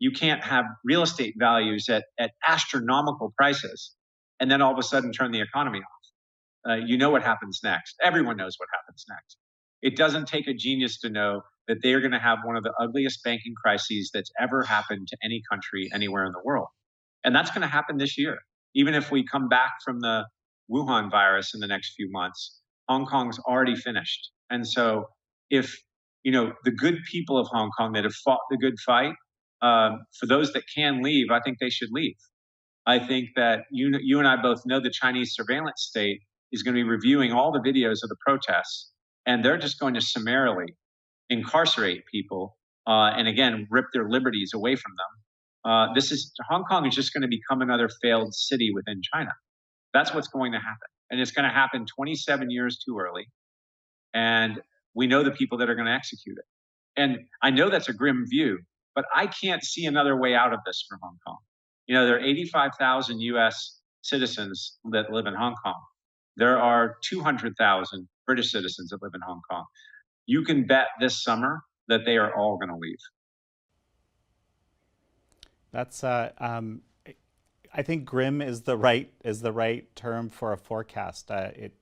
You can't have real estate values at astronomical prices and then all of a sudden turn the economy off. You know what happens next. Everyone knows what happens next. It doesn't take a genius to know that they are going to have one of the ugliest banking crises that's ever happened to any country anywhere in the world. And that's going to happen this year. Even if we come back from the Wuhan virus in the next few months, Hong Kong's already finished. And so if, the good people of Hong Kong that have fought the good fight, for those that can leave, I think they should leave. I think that you and I both know the Chinese surveillance state is going to be reviewing all the videos of the protests, and they're just going to summarily incarcerate people and again rip their liberties away from them. Hong Kong is just going to become another failed city within China. That's what's going to happen, and it's going to happen 27 years too early. And we know the people that are going to execute it. And I know that's a grim view, but I can't see another way out of this for Hong Kong. There are 85,000 U.S. citizens that live in Hong Kong. There are 200,000 British citizens that live in Hong Kong. You can bet this summer that they are all going to leave. That's I think grim is the right term for a forecast. It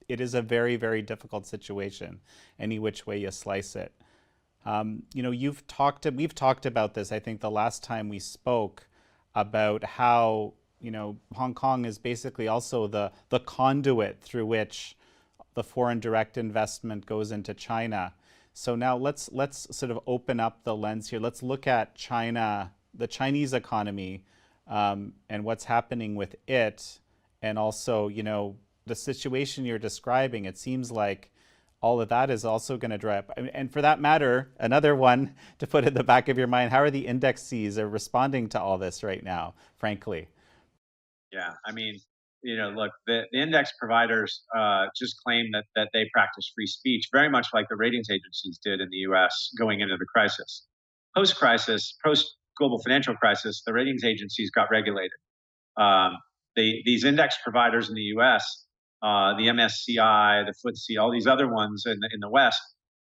is a very, very difficult situation, any which way you slice it. We've talked about this, I think, the last time we spoke, about how, Hong Kong is basically also the conduit through which the foreign direct investment goes into China. So now let's sort of open up the lens here. Let's look at China, the Chinese economy, and what's happening with it, and also, the situation you're describing. It seems like all of that is also going to dry up. And for that matter, another one to put in the back of your mind, how are the indexes responding to all this right now, frankly? Yeah, look, the index providers just claim that they practice free speech, very much like the ratings agencies did in the U.S. going into the crisis. Post-crisis, post-global financial crisis, the ratings agencies got regulated. These index providers in the U.S., the MSCI, the FTSE, all these other ones in the West,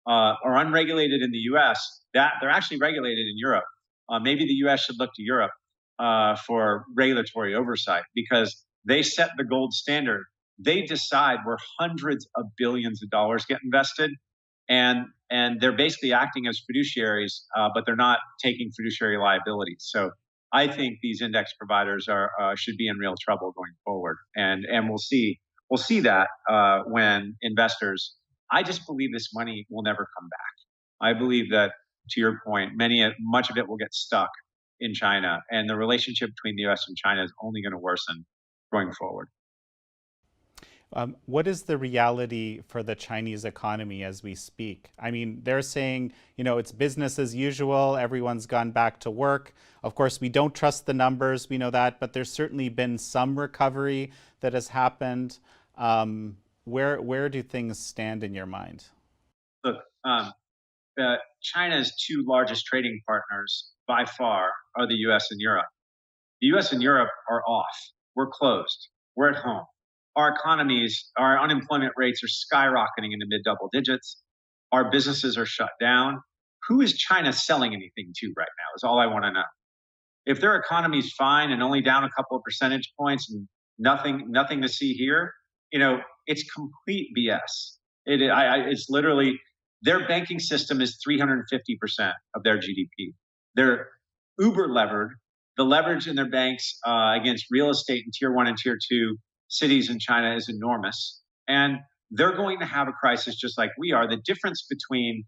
are unregulated in the U.S. That they're actually regulated in Europe. Maybe the U.S. should look to Europe for regulatory oversight, because they set the gold standard. They decide where hundreds of billions of dollars get invested, and they're basically acting as fiduciaries, but they're not taking fiduciary liabilities. So I think these index providers should be in real trouble going forward, and we'll see that when investors. I just believe this money will never come back. I believe that, to your point, much of it will get stuck in China, and the relationship between the U.S. and China is only going to worsen going forward. What is the reality for the Chinese economy as we speak? They're saying, it's business as usual. Everyone's gone back to work. Of course, we don't trust the numbers. We know that, but there's certainly been some recovery that has happened. Where do things stand in your mind? Look, China's two largest trading partners by far are the U.S. and Europe. The U.S. and Europe are off. We're closed. We're at home. Our economies, our unemployment rates are skyrocketing into mid-double digits. Our businesses are shut down. Who is China selling anything to right now is all I want to know. If their economy's fine and only down a couple of percentage points and nothing to see here, it's complete BS. It's literally, their banking system is 350% of their GDP. They're uber levered. The leverage in their banks against real estate in tier 1 and tier 2 cities in China is enormous. And they're going to have a crisis just like we are. The difference between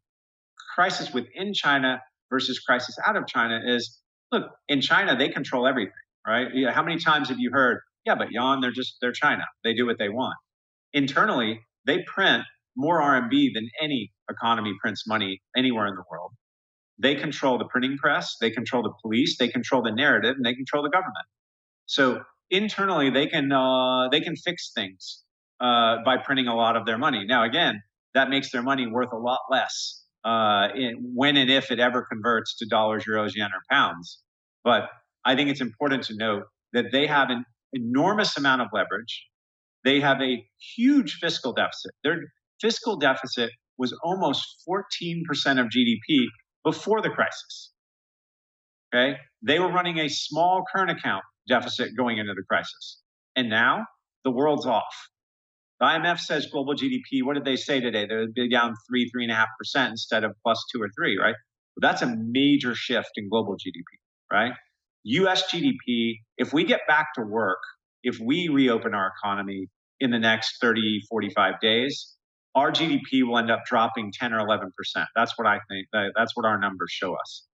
crisis within China versus crisis out of China is, look, in China, they control everything, right? How many times have you heard, yeah, but Yan, they're China. They do what they want. Internally, they print more RMB than any economy prints money anywhere in the world. They control the printing press, they control the police, they control the narrative, and they control the government. So internally, they can fix things by printing a lot of their money. Now, again, that makes their money worth a lot less when and if it ever converts to dollars, euros, yen, or pounds. But I think it's important to note that they have an enormous amount of leverage. They have a huge fiscal deficit. Their fiscal deficit was almost 14% of GDP before the crisis. Okay, they were running a small current account deficit going into the crisis, and now the world's off. The IMF says global GDP. What did they say today? They would be down 3.5% instead of plus 2 or 3, right? Well, that's a major shift in global GDP, right? U.S. GDP. If we get back to work, if we reopen our economy in the next 30, 45 days, our GDP will end up dropping 10 or 11%. That's what I think. That's what our numbers show us.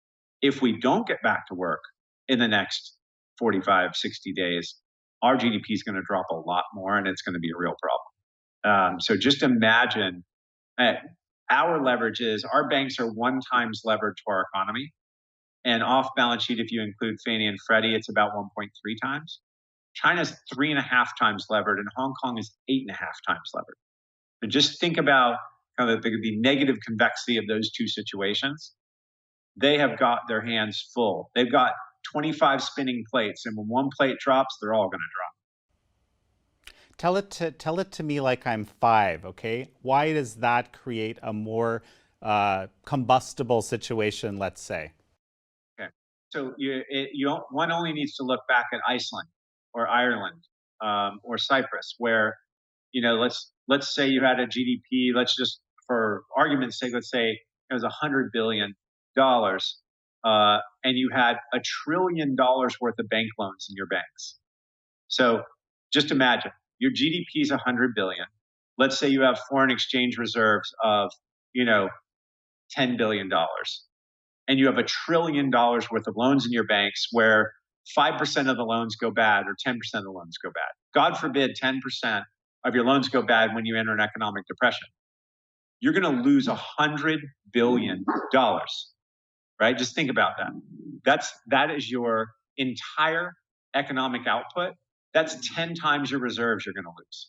If we don't get back to work in the next 45, 60 days, our GDP is going to drop a lot more, and it's going to be a real problem. So just imagine our leverage is our banks are 1 times levered to our economy, and off balance sheet, if you include Fannie and Freddie, it's about 1.3 times. China's 3.5 times levered, and Hong Kong is 8.5 times levered. So just think about kind of the negative convexity of those two situations. They have got their hands full. They've got 25 spinning plates, and when one plate drops, they're all going to drop. Tell it to me like I'm 5, okay? Why does that create a more combustible situation, let's say? Okay, so one only needs to look back at Iceland or Ireland or Cyprus, where let's say you had a GDP. Let's just, for argument's sake, let's say it was $100 billion, and you had $1 trillion worth of bank loans in your banks. So just imagine your GDP is 100 billion. Let's say you have foreign exchange reserves of $10 billion, and you have $1 trillion worth of loans in your banks where 5% of the loans go bad or 10% of the loans go bad. God forbid 10% of your loans go bad when you enter an economic depression. You're going to lose $100 billion, right? Just think about that. That is your entire economic output. That's 10 times your reserves you're going to lose.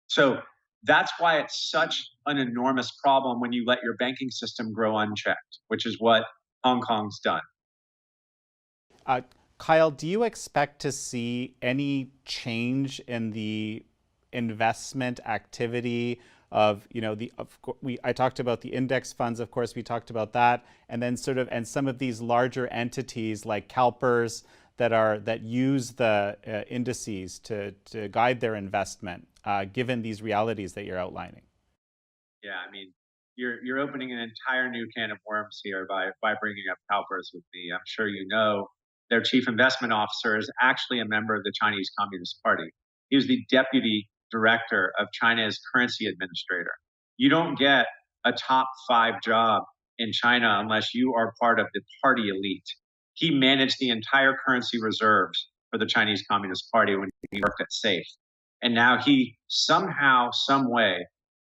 So that's why it's such an enormous problem when you let your banking system grow unchecked, which is what Hong Kong's done. Kyle, do you expect to see any change in the investment activity of, I talked about the index funds, of course, we talked about that, and then and some of these larger entities like CalPERS that use the indices to guide their investment, given these realities that you're outlining? Yeah, I mean, you're opening an entire new can of worms here by bringing up CalPERS with me. I'm sure you know their chief investment officer is actually a member of the Chinese Communist Party. He was the deputy director of China's currency administrator. You don't get a top 5 job in China unless you are part of the party elite. He managed the entire currency reserves for the Chinese Communist Party when he worked at SAFE. And now he somehow, some way,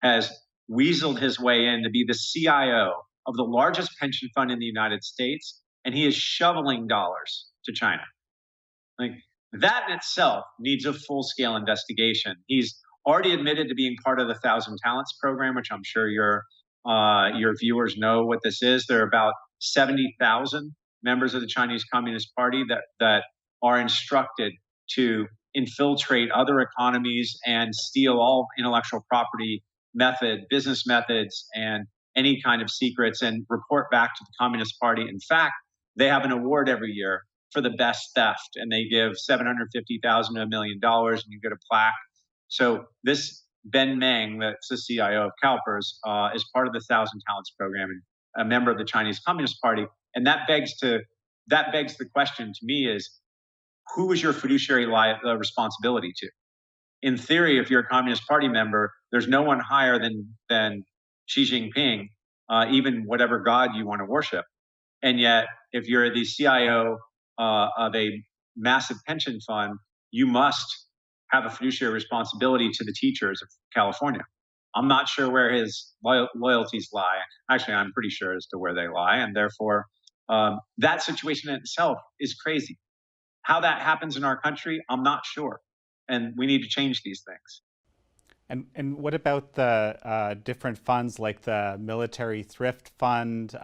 has weaseled his way in to be the CIO of the largest pension fund in the United States, and he is shoveling dollars to China. Like, that in itself needs a full-scale investigation. He's already admitted to being part of the 1,000 Talents program, which I'm sure your viewers know what this is. There are about 70,000 members of the Chinese Communist Party that are instructed to infiltrate other economies and steal all intellectual property business methods, and any kind of secrets, and report back to the Communist Party. In fact, they have an award every year for the best theft, and they give $750,000 to $1 million, and you get a plaque. So this Ben Meng, that's the CIO of CalPERS, is part of the 1,000 Talents program and a member of the Chinese Communist Party. And that begs the question to me is, who is your fiduciary responsibility to? In theory, if you're a Communist Party member, there's no one higher than Xi Jinping, even whatever god you want to worship. And yet, if you're the CIO of a massive pension fund, you must have a fiduciary responsibility to the teachers of California. I'm not sure where his loyalties lie. Actually, I'm pretty sure as to where they lie. And therefore, that situation in itself is crazy. How that happens in our country, I'm not sure. And we need to change these things. And what about the different funds like the Military Thrift Fund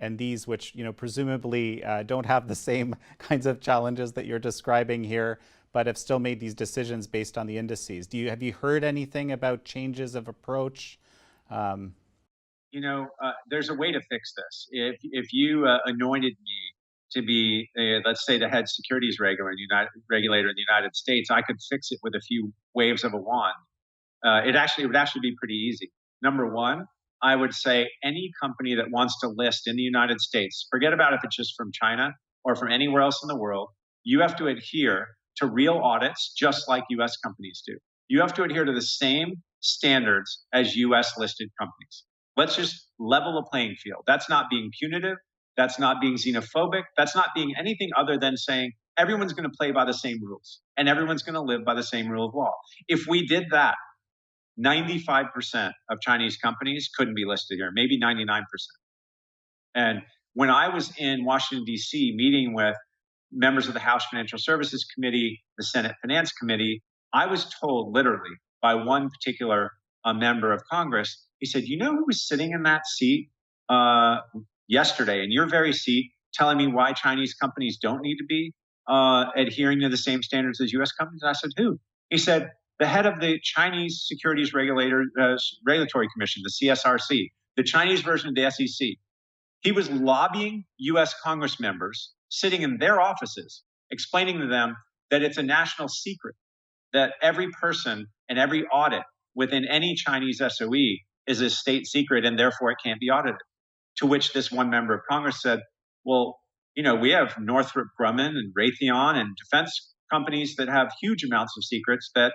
and these, which presumably don't have the same kinds of challenges that you're describing here, but have still made these decisions based on the indices? Have you heard anything about changes of approach? There's a way to fix this. If you anointed me to be, let's say, the head securities regulator in the United States, I could fix it with a few waves of a wand. It would actually be pretty easy. Number one, I would say any company that wants to list in the United States, forget about if it's just from China or from anywhere else in the world, you have to adhere to real audits just like US companies do. You have to adhere to the same standards as US listed companies. Let's just level the playing field. That's not being punitive. That's not being xenophobic. That's not being anything other than saying everyone's going to play by the same rules and everyone's going to live by the same rule of law. If we did that, 95% of Chinese companies couldn't be listed here, maybe 99%. And when I was in Washington, D.C., meeting with members of the House Financial Services Committee, the Senate Finance Committee, I was told literally by one particular member of Congress, he said, you know who was sitting in that seat yesterday, in your very seat, telling me why Chinese companies don't need to be adhering to the same standards as U.S. companies? I said, who? He said, the head of the Chinese Securities Regulatory Commission, the CSRC, the Chinese version of the SEC. He was lobbying U.S. Congress members sitting in their offices, explaining to them that it's a national secret, that every person and every audit within any Chinese SOE is a state secret and therefore it can't be audited. To which this one member of Congress said, well, we have Northrop Grumman and Raytheon and defense companies that have huge amounts of secrets that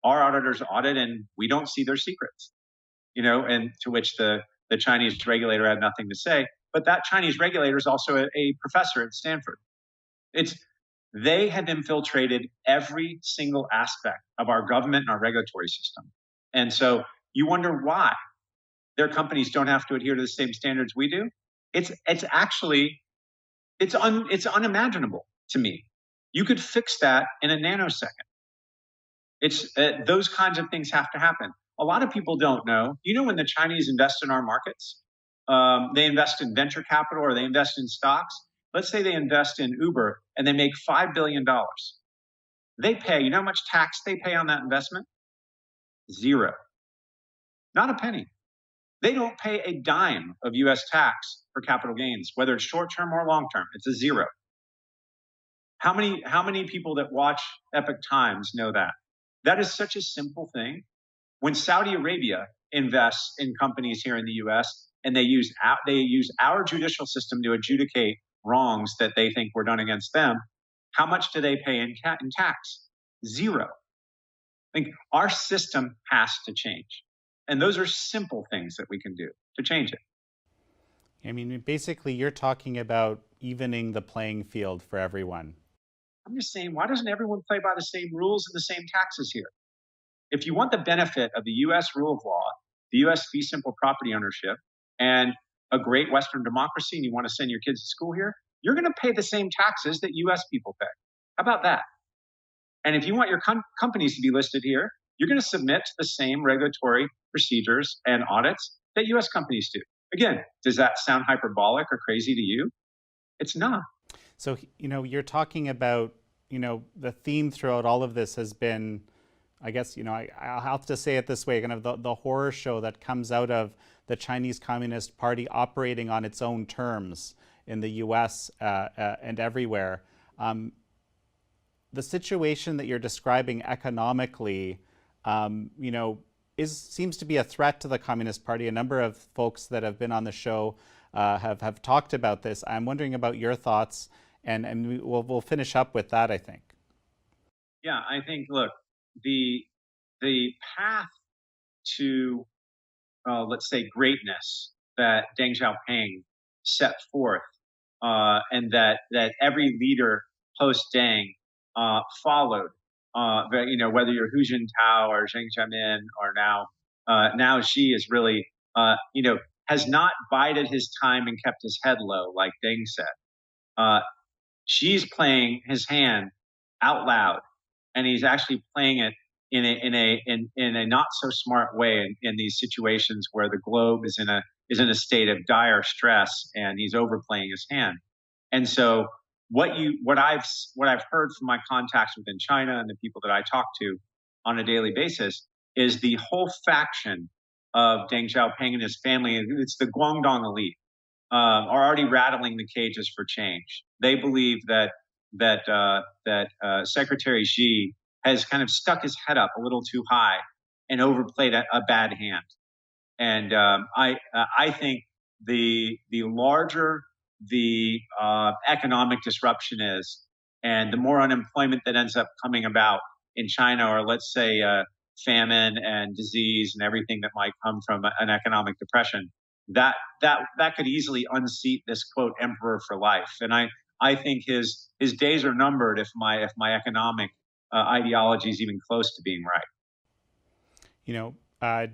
our auditors audit and we don't see their secrets, and to which the Chinese regulator had nothing to say. But that Chinese regulator is also a professor at Stanford. They have infiltrated every single aspect of our government and our regulatory system. And so you wonder why their companies don't have to adhere to the same standards we do. It's unimaginable to me. You could fix that in a nanosecond. It's those kinds of things have to happen. A lot of people don't know. When the Chinese invest in our markets, they invest in venture capital or they invest in stocks. Let's say they invest in Uber and they make $5 billion. They pay, you know how much tax they pay on that investment? Zero. Not a penny. They don't pay a dime of U.S. tax for capital gains, whether it's short-term or long-term. It's a zero. How many people that watch Epoch Times know that? That is such a simple thing. When Saudi Arabia invests in companies here in the U.S. and they use our judicial system to adjudicate wrongs that they think were done against them, how much do they pay in tax? Zero. I think our system has to change. And those are simple things that we can do to change it. I mean, basically, you're talking about evening the playing field for everyone. I'm just saying, why doesn't everyone play by the same rules and the same taxes here? If you want the benefit of the U.S. rule of law, the U.S. fee simple property ownership, and a great Western democracy, and you want to send your kids to school here, you're going to pay the same taxes that U.S. people pay. How about that? And if you want your companies to be listed here, you're going to submit to the same regulatory procedures and audits that U.S. companies do. Again, does that sound hyperbolic or crazy to you? It's not. So, you're talking about, the theme throughout all of this has been, I guess, I'll have to say it this way, kind of the horror show that comes out of the Chinese Communist Party operating on its own terms in the U.S. And everywhere. The situation that you're describing economically, seems to be a threat to the Communist Party. A number of folks that have been on the show have talked about this. I'm wondering about your thoughts, and we'll finish up with that, I think. Yeah, I think, look, the path to, let's say, greatness that Deng Xiaoping set forth, and that every leader post-Deng followed, whether you're Hu Jintao or Zheng Xiaomin or now Xi is really, has not bided his time and kept his head low, like Deng said. Xi's playing his hand out loud, and he's actually playing it in a not so smart way in these situations where the globe is in a state of dire stress and he's overplaying his hand. And so what I've heard from my contacts within China and the people that I talk to on a daily basis is the whole faction Deng Xiaoping and his family, it's the Guangdong elite, are already rattling the cages for change. They believe that Secretary Xi has kind of stuck his head up a little too high and overplayed a bad hand. And I think the larger the economic disruption is, and the more unemployment that ends up coming about in China, or let's say famine and disease and everything that might come from an economic depression, that could easily unseat this quote emperor for life. And I think his days are numbered if my economic ideology is even close to being right. You know,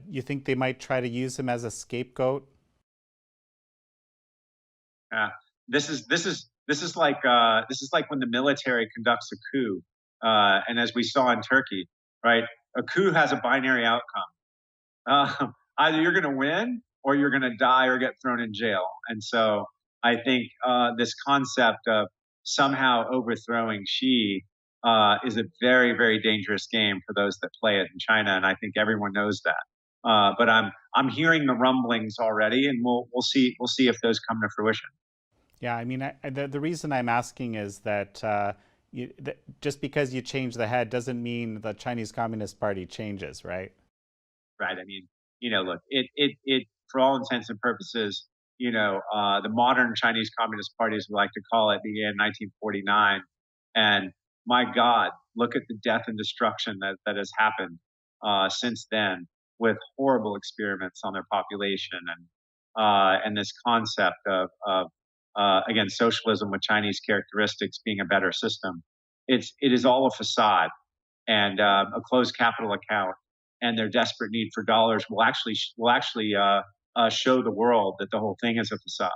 you think they might try to use him as a scapegoat? This is like when the military conducts a coup, and as we saw in Turkey, right? A coup has a binary outcome. Either you're going to win or you're going to die or get thrown in jail. And so I think this concept of somehow overthrowing Xi is a very, very dangerous game for those that play it in China, and I think everyone knows that. But I'm hearing the rumblings already, and we'll see if those come to fruition. Yeah, I mean, the reason I'm asking is that just because you change the head doesn't mean the Chinese Communist Party changes, right? Right. I mean, look, it for all intents and purposes, the modern Chinese Communist Party, as we like to call it, began in 1949, and my God, look at the death and destruction that has happened since then, with horrible experiments on their population, and this concept of again, socialism with Chinese characteristics being a better system. It is all a facade and a closed capital account, and their desperate need for dollars will actually show the world that the whole thing is a facade.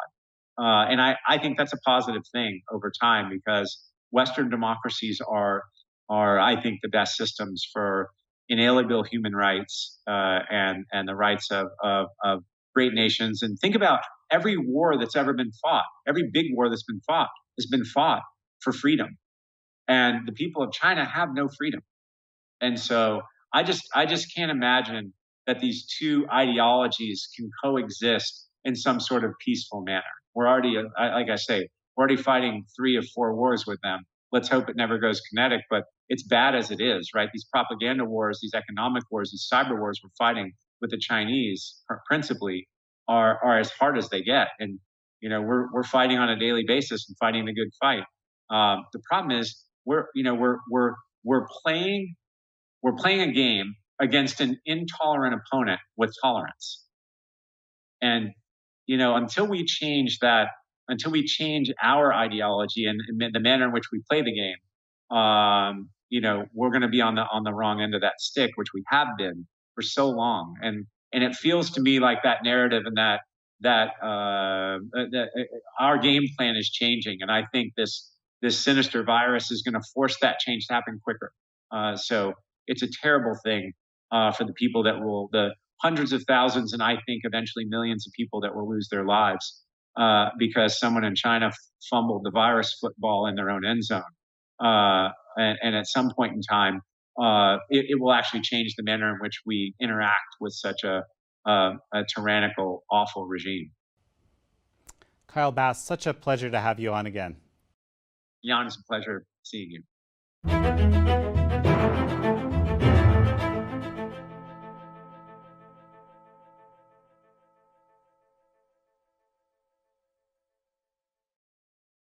And I think that's a positive thing over time, because Western democracies are I think the best systems for inalienable human rights and the rights of great nations. And think about every war that's ever been fought. Every big war that's been fought has been fought for freedom, and the people of China have no freedom. And so I just can't imagine that these two ideologies can coexist in some sort of peaceful manner. We're already, like I say, we're already fighting 3 or 4 wars with them. Let's hope it never goes kinetic, but it's bad as it is, right? These propaganda wars, these economic wars, these cyber wars we're fighting with the Chinese principally are as hard as they get. And, we're fighting on a daily basis and fighting the good fight. The problem is we're playing a game against an intolerant opponent with tolerance. And, until we change that, until we change our ideology and the manner in which we play the game, we're going to be on the wrong end of that stick, which we have been for so long. And it feels to me like that narrative and that our game plan is changing. And I think this sinister virus is going to force that change to happen quicker. So it's a terrible thing for the people that will, the hundreds of thousands, and I think eventually millions of people that will lose their lives because someone in China fumbled the virus football in their own end zone. And at some point in time, it will actually change the manner in which we interact with such a tyrannical, awful regime. Kyle Bass, such a pleasure to have you on again. Jan, it's a pleasure seeing you.